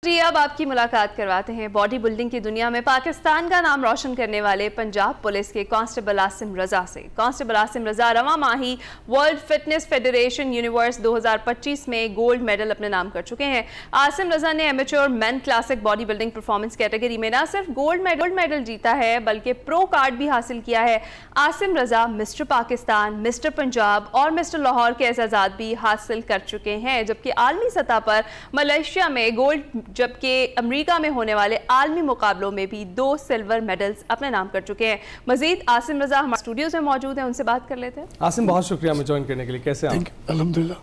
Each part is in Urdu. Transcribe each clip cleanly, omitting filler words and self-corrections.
جی اب آپ کی ملاقات کرواتے ہیں باڈی بلڈنگ کی دنیا میں پاکستان کا نام روشن کرنے والے پنجاب پولیس کے کانسٹیبل عاصم رضا سے۔ کانسٹیبل عاصم رضا رواں ماہی ورلڈ فٹنس فیڈریشن یونیورس 2025 میں گولڈ میڈل اپنے نام کر چکے ہیں۔ عاصم رضا نے amateur men classic body building performance category میں نہ صرف گولڈ میڈل جیتا ہے بلکہ پرو کارڈ بھی حاصل کیا ہے۔ عاصم رضا مسٹر پاکستان، مسٹر پنجاب اور مسٹر لاہور کے اعزازات بھی حاصل کر چکے ہیں، جبکہ عالمی سطح پر ملائیشیا میں گولڈ جبکہ امریکہ میں ہونے والے عالمی مقابلوں میں بھی 2 سلور میڈلز اپنے نام کر چکے ہیں۔ مزید عاصم رضا ہمارے اسٹوڈیو سے موجود ہیں، ان سے بات کر لیتے ہیں۔ عاصم بہت شکریہ ہمیں جوائن کرنے کے لیے، کیسے ہیں آپ؟ الحمدللہ۔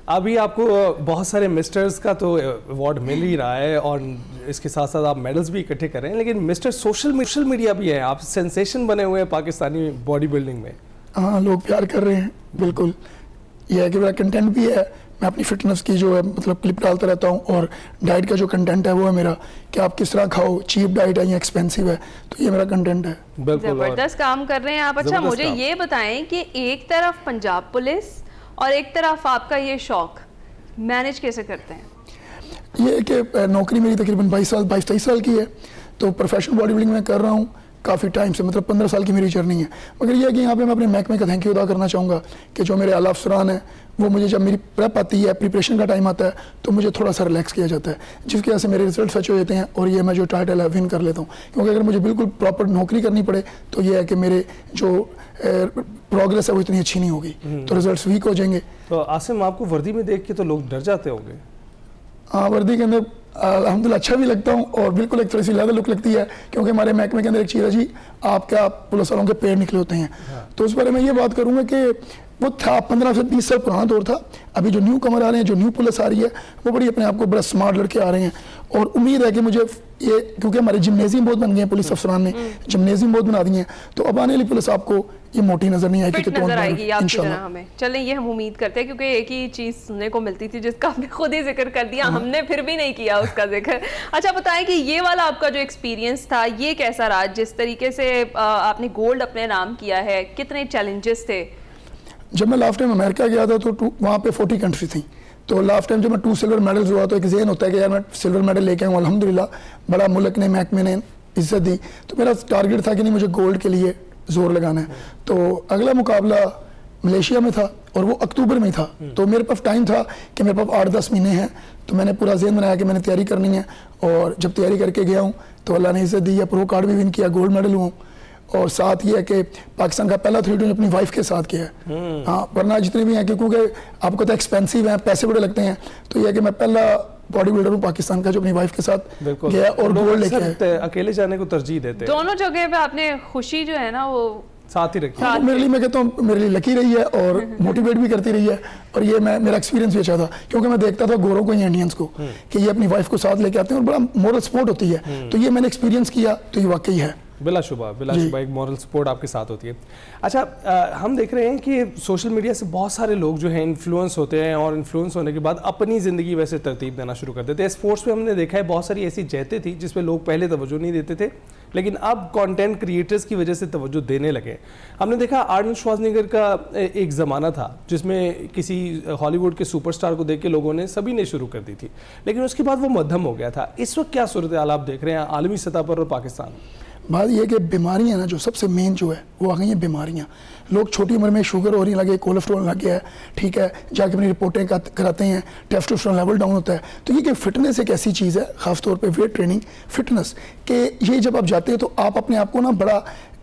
ابھی آپ کو بہت سارے مسٹرز کا تو ایوارڈ مل ہی رہا ہے اور اس کے ساتھ ساتھ آپ میڈلز بھی اکٹھے کر رہے ہیں، لیکن مسٹر سوشل میڈیا بھی ہے، آپ سینسیشن بنے ہوئے ہیں پاکستانی باڈی بلڈنگ میں۔ ہاں، لوگ پیار کر رہے ہیں، بالکل۔ یہ ہے کہ میرا کنٹینٹ بھی ہے، میں اپنی فٹنس کی جو ہے مطلب کلپ ڈالتا رہتا ہوں، اور ڈائٹ کا جو کنٹینٹ ہے وہ ہے میرا کہ آپ کس طرح کھاؤ، چیپ ڈائٹ ہے یا ایکسپینسو ہے، تو یہ میرا کنٹینٹ ہے۔ زبردست کام کر رہے ہیں آپ۔ اچھا مجھے یہ بتائیں کہ ایک طرف پنجاب پولیس اور ایک طرف آپ کا یہ شوق، مینیج کیسے کرتے ہیں؟ یہ کہ نوکری میری تقریباً 22-23 سال کی ہے، تو پروفیشنل باڈی بلڈنگ میں کر رہا ہوں کافی ٹائم سے، مطلب 15 سال کی میری جرنی ہے۔ مگر یہ ہے کہ یہاں پہ میں اپنے محکمے کا تھینک یو ادا کرنا چاہوں گا کہ جو میرے اعلیٰ افسران ہیں وہ مجھے جب میری پریپ آتی ہے، پریپریشن کا ٹائم آتا ہے، تو مجھے تھوڑا سا ریلیکس کیا جاتا ہے، جس کی وجہ سے میرے ریزلٹس اچھے ہو جاتے ہیں اور یہ میں جو ٹائٹل ہے ون کر لیتا ہوں۔ کیونکہ اگر مجھے بالکل پراپر نوکری کرنی پڑے تو یہ ہے کہ میرے جو پروگریس ہے وہ اتنی اچھی نہیں ہوگی، تو ریزلٹس ویک ہو جائیں گے۔ تو عاصم آپ کو وردی میں دیکھ کے تو لوگ ڈر جاتے ہوں گے؟ ہاں، وردی کے اندر الحمدللہ اچھا بھی لگتا ہوں، اور بالکل ایک تھوڑی سی لیول لک لگتی ہے، کیونکہ ہمارے محکمے کے اندر ایک چیز ہے جی، آپ کیا پولیس والوں کے پیر نکلے ہوتے ہیں، تو اس بارے میں یہ بات کروں گا کہ وہ تھا 15 سے 20 سال پرانا دور تھا۔ ابھی جو نیو کمر آ رہے ہیں، جو نیو پولیس آ رہی ہے، وہ بڑی اپنے آپ کو بڑا سمارٹ لڑکے آ رہے ہیں، اور امید ہے کہ مجھے یہ کیونکہ ہمارے جمنیزیم بہت بن گئے ہیں، پولیس افسران نے جمنیزیم بہت بنا دی ہیں، تو اب آنے والی پولیس آپ کو یہ موٹی نظر نہیں آئے گی، فٹ نظر آئے گی آپ کی طرح ہمیں۔ چلیں یہ ہم امید کرتے ہیں، کیونکہ ایک ہی چیز سننے کو ملتی تھی جس کا آپ نے خود ہی ذکر کر دیا، ہم نے پھر بھی نہیں کیا اس کا ذکر۔ اچھا بتائیں کہ یہ والا آپ کا جو ایکسپیرینس تھا یہ کیسا رہا؟ جس طریقے سے آپ نے گولڈ اپنے نام کیا ہے، کتنے چیلنجز تھے؟ جب میں لاسٹ ٹائم امریکہ گیا تھا تو وہاں پہ 40 کنٹری تھیں، تو لاسٹ ٹائم جب میں 2 سلور میڈلز ہوا تو ایک ذہن ہوتا ہے کہ یار میں سلور میڈل لے کے آؤں، الحمدللہ بڑا ملک نے محکمے نے عزت دی، تو میرا ٹارگیٹ تھا کہ نہیں مجھے گولڈ کے لیے زور لگانا ہے۔ تو اگلا مقابلہ ملیشیا میں تھا اور وہ اکتوبر میں تھا، تو میرے پاس ٹائم تھا کہ میرے پاس 8-10 مہینے ہیں، تو میں نے پورا ذہن بنایا کہ میں نے تیاری کرنی ہے، اور جب تیاری کر کے گیا ہوں تو اللہ نے عزت دی ہے، پرو کارڈ بھی ون کیا، گولڈ میڈل ہوا ہوں، اور ساتھ یہ ہے کہ پاکستان کا پہلا 3-2 اپنی وائف کے ساتھ کیا ہے۔ ہاں، ورنہ جتنے بھی ہیں کیونکہ آپ کو تو ایکسپینسو ہیں، پیسے بڑے لگتے ہیں، تو یہ ہے کہ میں پہلا باڈی بلڈر ہوں پاکستان کا جو اپنی وائف کے ساتھ گیا اور گولڈ لے کے آیا۔ اکیلے جانے کو ترجیح دیتے ہیں، دونوں جگہ پہ آپ نے خوشی جو ہے نا وہ ساتھ ہی رکھی۔ میرے لیے میں کہتا ہوں میرے لیے لکی رہی ہے اور موٹیویٹ بھی کرتی رہی ہے، اور یہ میرا ایکسپیرینس بھی اچھا تھا، کیونکہ میں دیکھتا تھا گوروں کو یا انڈینس کو کہ یہ اپنی وائف کو ساتھ لے کے آتے ہیں اور بڑا مورل سپورٹ ہوتی ہے، تو یہ میں نے ایکسپیرینس کیا، تو یہ واقعی ہے۔ بلا شبہ ایک مورل سپورٹ آپ کے ساتھ ہوتی ہے۔ اچھا ہم دیکھ رہے ہیں کہ سوشل میڈیا سے بہت سارے لوگ جو ہیں انفلوئنس ہوتے ہیں، اور انفلوئنس ہونے کے بعد اپنی زندگی ویسے ترتیب دینا شروع کر دیتے ہیں۔ اسپورٹس میں ہم نے دیکھا ہے بہت ساری ایسی جہتیں تھیں جس پہ لوگ پہلے توجہ نہیں دیتے تھے، لیکن اب کانٹینٹ کریٹرز کی وجہ سے توجہ دینے لگے۔ ہم نے دیکھا آرنولڈ شوازنیگر کا ایک زمانہ تھا جس میں کسی ہالی ووڈ کے سپر اسٹار کو دیکھ کے لوگوں نے سبھی نے شروع کر دی تھی، لیکن اس کے بعد وہ مدھم ہو گیا تھا۔ اس وقت کیا صورتحال آپ دیکھ رہے ہیں عالمی سطح پر اور پاکستان میں؟ بات یہ کہ بیماریاں نا جو سب سے مین جو ہے وہ آ گئی ہیں بیماریاں۔ لوگ چھوٹی عمر میں شوگر ہو رہی لگے، کولیسٹرول لگ گیا ہے، ٹھیک ہے، جا کے اپنی رپورٹیں کراتے ہیں، ٹیسٹوسٹیرون لیول ڈاؤن ہوتا ہے۔ تو یہ کہ فٹنس ایک ایسی چیز ہے، خاص طور پہ ویٹ ٹریننگ فٹنس، کہ یہ جب آپ جاتے ہیں تو آپ اپنے آپ کو نا بڑا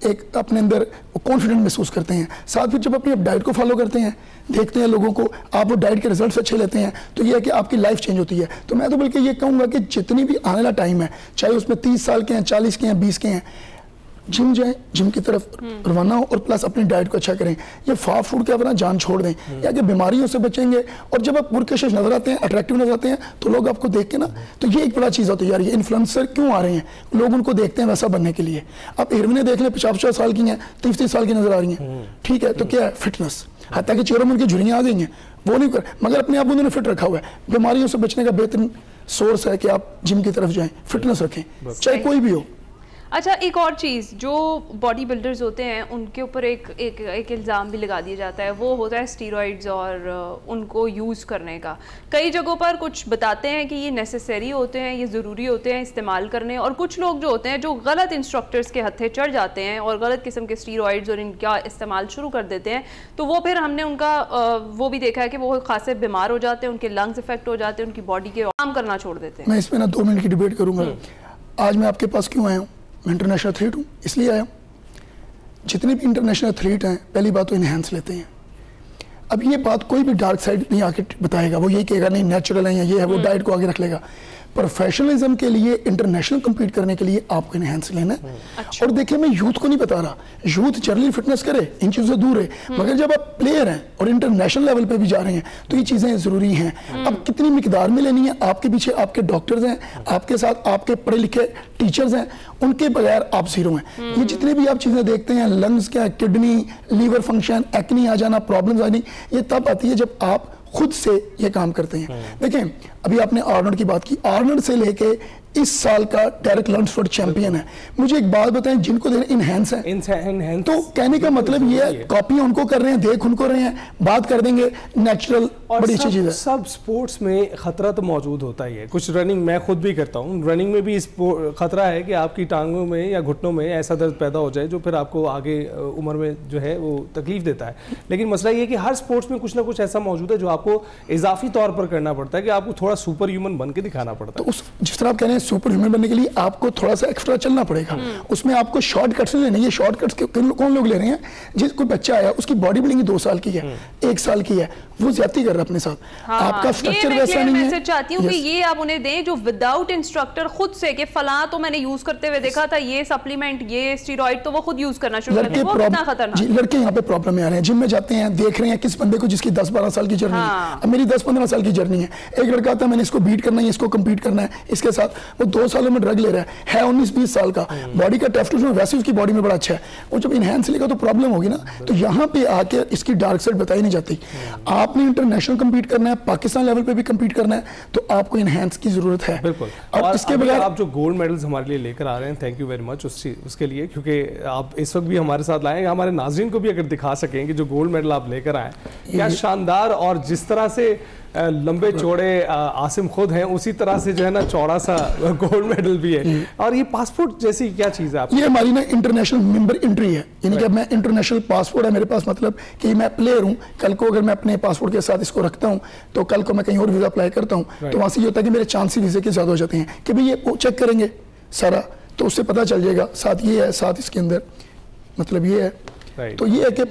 ایک اپنے اندر کانفیڈنٹ محسوس کرتے ہیں۔ ساتھ پھر جب اپنی ڈائٹ کو فالو کرتے ہیں، دیکھتے ہیں لوگوں کو، آپ وہ ڈائٹ کے ریزلٹس اچھے لیتے ہیں، تو یہ ہے کہ آپ کی لائف چینج ہوتی ہے۔ تو میں تو بلکہ یہ کہوں گا کہ جتنی بھی آنے والا ٹائم ہے، چاہے اس میں 30 سال کے ہیں، 40 کے ہیں، 20 کے ہیں، جم جائیں، جم کی طرف روانہ ہو، اور پلس اپنی ڈائٹ کو اچھا کریں۔ یہ فاسٹ فوڈ کے اپنا جان چھوڑ دیں، یا کہ بیماریوں سے بچیں گے، اور جب آپ پرکشش نظر آتے ہیں، اٹریکٹیو نظر آتے ہیں، تو لوگ آپ کو دیکھ کے نا، تو یہ ایک بڑا چیز ہوتی ہے یار یہ انفلوئنسر کیوں آ رہے ہیں، لوگ ان کو دیکھتے ہیں ویسا بننے کے لیے۔ آپ ہیروینیں دیکھ لیں 50 سال کی ہیں، 30 سال کی نظر آ رہی ہیں، ٹھیک ہے، تو کیا ہے فٹنس، حتیٰ کہ چہروں میں ان کی جھریاں آ گئی ہیں، وہ نہیں کر، مگر اپنے آپ انہوں نے فٹ رکھا ہوا ہے۔ بیماریوں سے بچنے کا بہترین سورس ہے کہ آپ جم کی طرف جائیں، فٹنس رکھیں، چاہے کوئی بھی ہو۔ اچھا ایک اور چیز جو باڈی بلڈرز ہوتے ہیں ان کے اوپر ایک الزام بھی لگا دیا جاتا ہے, وہ ہوتا ہے اسٹیرائڈز اور ان کو یوز کرنے کا. کئی جگہوں پر کچھ بتاتے ہیں کہ یہ نیسیسری ہوتے ہیں, یہ ضروری ہوتے ہیں استعمال کرنے, اور کچھ لوگ جو ہوتے ہیں جو غلط انسٹرکٹرز کے ہتھے چڑھ جاتے ہیں اور غلط قسم کے اسٹیرائڈز اور ان کا استعمال شروع کر دیتے ہیں, تو وہ پھر ہم نے ان کا وہ بھی دیکھا ہے کہ وہ خاصے بیمار ہو جاتے ہیں, ان کے لنگز افیکٹ ہو جاتے ہیں, ان کی باڈی کے کام کرنا چھوڑ دیتے ہیں. میں اس میں 2 منٹ کی ڈیبیٹ کروں گا. آج میں آپ کے پاس کیوں آیا ہوں؟ میں انٹرنیشنل ایتھلیٹ ہوں, اس لیے آیا ہوں. جتنے بھی انٹرنیشنل ایتھلیٹ ہیں پہلی بات تو انہینس لیتے ہیں. اب یہ بات کوئی بھی ڈارک سائڈ نہیں آ کے بتائے گا, وہ یہی کہے گا نہیں نیچرل ہے یا یہ ہے, وہ ڈائٹ کو آگے رکھ لے گا. پروفیشنلزم کے لیے انٹرنیشنل کمپیٹ کرنے کے لیے آپ کو انہینس لینا ہے. اور دیکھیں میں یوتھ کو نہیں بتا رہا, یوتھ جنرلی فٹنس کرے, ان چیزوں سے دور ہے, مگر جب آپ پلیئر ہیں اور انٹرنیشنل لیول پہ بھی جا رہے ہیں تو یہ چیزیں ضروری ہیں. اب کتنی مقدار میں لینی ہے, آپ کے پیچھے آپ کے ڈاکٹرز ہیں, آپ کے ساتھ آپ کے پڑھے لکھے ٹیچرز ہیں, ان کے بغیر آپ زیرو ہیں. یہ جتنے بھی آپ چیزیں دیکھتے ہیں, لنگز کیا, کڈنی, لیور فنکشن, ایکنی آ جانا, پرابلمز آنی, یہ تب آتی ہے جب آپ خود سے یہ کام کرتے ہیں. دیکھیں ابھی آپ نے آرنولڈ کی بات کی, آرنولڈ سے لے کے اس سال کا ڈیرک لنڈسفورڈ چیمپئن ہے. مجھے ایک بات بتائیں, جن کو انہینس ہیں, تو کہنے کا مطلب یہ ہے کاپیاں ان کو کر رہے ہیں, دیکھ ان کو رہے ہیں, بات کر دیں گے نیچرل, بڑی اچھی چیز ہے. سب سپورٹس میں خطرہ تو موجود ہوتا ہی ہے. کچھ رننگ میں خود بھی کرتا ہوں, رننگ میں بھی خطرہ ہے کہ آپ کی ٹانگوں میں یا گھٹنوں میں ایسا درد پیدا ہو جائے جو پھر آپ کو آگے عمر میں جو ہے وہ تکلیف دیتا ہے. لیکن مسئلہ یہ ہے کہ ہر سپورٹس میں کچھ نہ کچھ ایسا موجود ہے جو آپ کو اضافی طور پر کرنا پڑتا ہے, کہ آپ کو تھوڑا سپر ہیومن بن کے دکھانا پڑتا ہے. جس طرح آپ کہہ رہے ہیں سپر ہیومن بننے کے لیے آپ کو تھوڑا سا ایکسٹرا چلنا پڑے گا. اس میں آپ کو شارٹ کٹس نہیں لینے. یہ شارٹ کٹس کون لوگ لے رہے ہیں؟ جس کوئی بچہ آیا, اس کی باڈی بلڈنگ 2 سال کی ہے, 1 سال کی ہے, وہ زیادتی کر رہا ہے اپنے ساتھ. آپ کا سٹرکچر ویسا نہیں ہے. میں چاہتی ہوں کہ یہ آپ انہیں دیں جو وداؤٹ انسٹرکٹر خود سے, کہ فلاں تو میں نے یوز کرتے ہوئے دیکھا تھا, یہ سپلیمنٹ, یہ اسٹیرائڈ, تو وہ خود یوز کرنا شروع کرتے ہیں. وہ کتنا خطرناک. جی لڑکے یہاں پہ پرابلم میں آ رہے ہیں, جم میں جاتے ہیں, دیکھ رہے ہیں کس بندے کو جس کی 10-12 سال کی جرنی ہے. اب میری 10-15 سال کی جرنی ہے. ایک لڑکا آتا ہے, میں نے اس کو بیٹ کرنا ہے, اس کو کمپیٹ کرنا ہے, اس کے ساتھ وہ 2 سالوں میں ڈرگ لے رہا ہے 19-20 سال کا, باڈی کا ٹیسٹوسٹرون ویسے اس کی باڈی میں بڑا اچھا ہے, وہ جب انہینس لے گا تو پرابلم ہوگی نا. تو یہاں پہ آ کے اس کی ڈارک سائڈ بتائی نہیں جاتی. آپ نے انٹرنیشنل کمپیٹ کرنا ہے, پاکستان لیول پہ بھی کمپیٹ کرنا ہے, تو آپ کو انہینس کی ضرورت ہے. بالکل. اور اس کے بغیر آپ جو گولڈ میڈلز ہمارے لیے لے کر آ رہے ہیں, تھینک یو ویری مچ اس کے لیے, کیونکہ آپ اس وقت بھی ہمارے ساتھ لائیں گے. ہمارے ناظرین کو بھی اگر دکھا سکیں کہ جو گولڈ میڈل آپ لے کر آئے کیا شاندار, اور جس طرح سے لمبے چوڑے عاصم خود ہیں اسی طرح سے جو ہے نا چوڑا سا گولڈ میڈل بھی ہے. اور یہ پاسپورٹ جیسی کیا چیز ہے آپ؟ یہ ہماری نا انٹرنیشنل ممبر انٹری ہے, یعنی کہ میں انٹرنیشنل پاسپورٹ ہے میرے پاس, مطلب کہ میں پلیئر ہوں. کل کو اگر میں اپنے پاسپورٹ کے ساتھ اس کو رکھتا ہوں تو کل کو میں کہیں اور ویزا اپلائی کرتا ہوں, تو وہاں سے یہ ہوتا ہے کہ میرے چانس ویزے کے زیادہ ہو جاتے ہیں, کہ بھئی یہ چیک کریں گے سارا, تو اس سے پتہ چل جائے گا. ساتھ یہ ہے, ساتھ اس کے اندر مطلب یہ ہے, تو یہ ہے کہ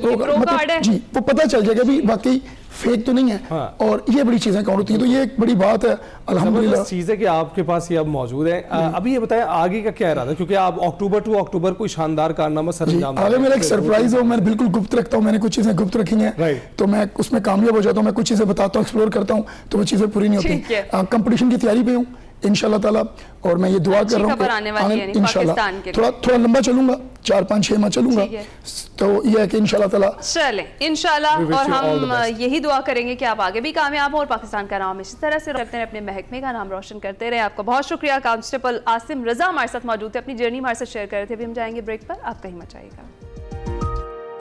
جی وہ پتہ چل جائے گا بھی واقعی فیک تو نہیں ہے. اور یہ بڑی چیزیں کاؤنٹ ہوتی ہیں, تو یہ ایک بڑی بات ہے الحمدللہ چیز ہے کہ آپ کے پاس یہ اب موجود ہے. ابھی یہ بتائیں آگے کا کیا ارادہ ہے, کیونکہ آپ اکتوبر کوئی شاندار کارنامہ سر انجام آگے میرا ایک سرپرائز ہے, میں بالکل گپت رکھتا ہوں, میں نے کچھ چیزیں گپت رکھی ہیں, تو میں اس میں کامیاب ہو جاتا ہوں. میں کچھ چیزیں بتاتا ہوں, ایکسپلور کرتا ہوں, تو وہ چیزیں پوری نہیں ہوتی. کمپٹیشن کی تیاری پہ ہوں انشاءاللہ تعالیٰ, اور میں یہ دعا کر رہا ہوں انشاءاللہ تھوڑا لمبا چلوں گا, 4-5-6 ماہ چلوں گا, تو یہ ہے کہ انشاءاللہ تعالیٰ چلیں انشاءاللہ. اور ہم یہی دعا کریں گے کہ آپ آگے بھی کامیاب ہوں اور پاکستان کا نام اسی طرح سے رکھتے ہیں, اپنے محکمے کا نام روشن کرتے رہے. آپ کا بہت شکریہ. کانسٹیبل عاصم رضا ہمارے ساتھ موجود تھے, اپنی جرنی ہمارے ساتھ شیئر کر رہے تھے. ابھی ہم جائیں گے بریک پر, آپ کہیں مت جائیے گا.